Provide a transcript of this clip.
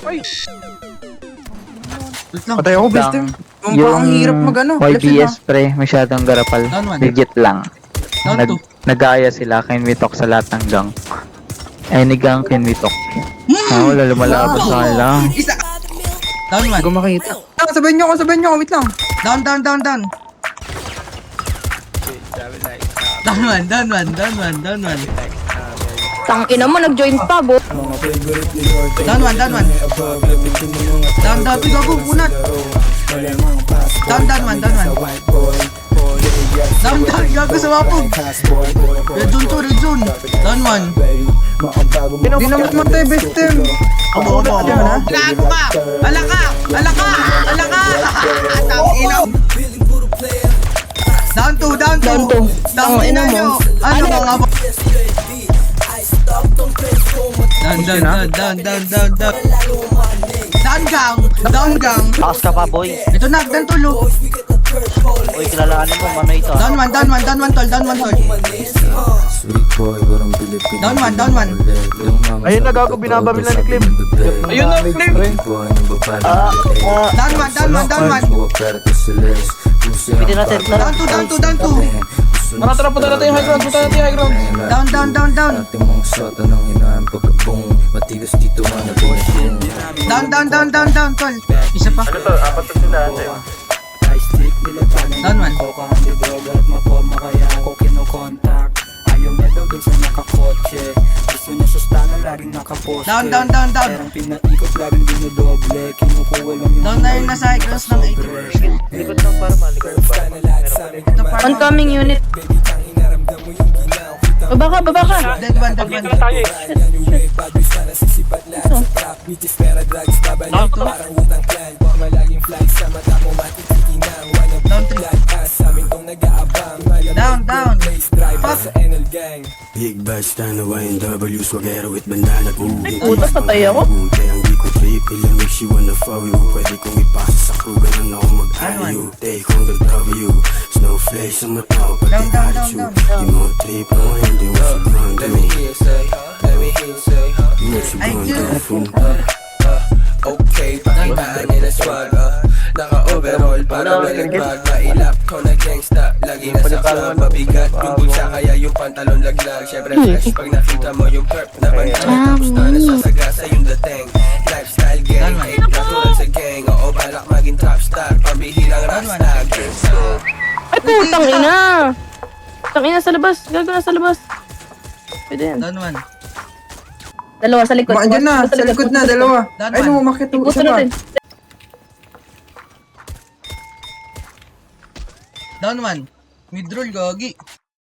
Ay! Wait lang. Patay ako, best Lang. team. Ang hirap mag-ano. YBS pre, masyadong garapal. Down one. Legit lang. Down two. Nag-aaya sila, can we talk sa lahat ng gang. Any gang, can we talk. Wala lumalabas sa kanila. Isa. Down one. Hindi ko makita. Sabihin nyo ako, wait lang. Down. Down one. Tangina mo, nag-join pa, bo. Down one. Down. Gago, punat. Down one. Down, gago sa wapog. Red zone. Down one. Hindi naman matay, best team. Abo. Gago ka. Alaka. Tangina. Down two. Tangina nyo. Ano mga ba? Down gang. Takas ka pa, boy. Ito na, dan tulo. Uy, kilalanin mo, mano ito. Down one, tol. Down one. Ayun na, gago, binabaril na ni Clem. Ayun na, Clem. Down one. Pwede natin, tara. Down two. Tara, punta natin yung high ground, Down. Down, tol. Isa pa. Down one. Down. Down na yung nasa high cross ng 8. Oncoming unit. Baba ka. Dead one. Down. Fuck. Big bash na YNW swagero with bandana Ay, puta, patay ako. Kaya hindi ko trip ilang mix you wanna follow. Pwede kong ipasa sa crew ganun ako mag-ayo. Take on the W Snowflake sa mata ko pati attitude. Di mo trip mo hindi mo sa ground. Let me hear you say Ay, dude. Okay, pakitaan nila swag Naka-overall para baligbag Mailap ko na gangsta Lagi na sa club Mabigat yung bulsa Kaya yung pantalon laglag Syempre fresh pag nakita mo yung perp Na bantalan tapos na nasasagasa yung dating Lifestyle gang Ain't natural sa gang Oo balak maging top star Pambihirang rockstar Ay, putang ina. Tangina sa labas. Gago na sa labas. Pwede yan. Down one. Dalawa sa likod. Andyan na, sa likod na, dalawa. Down Ay, one. umakit yung Ikutan isa pa. natin. Down one. Midroll, gogi.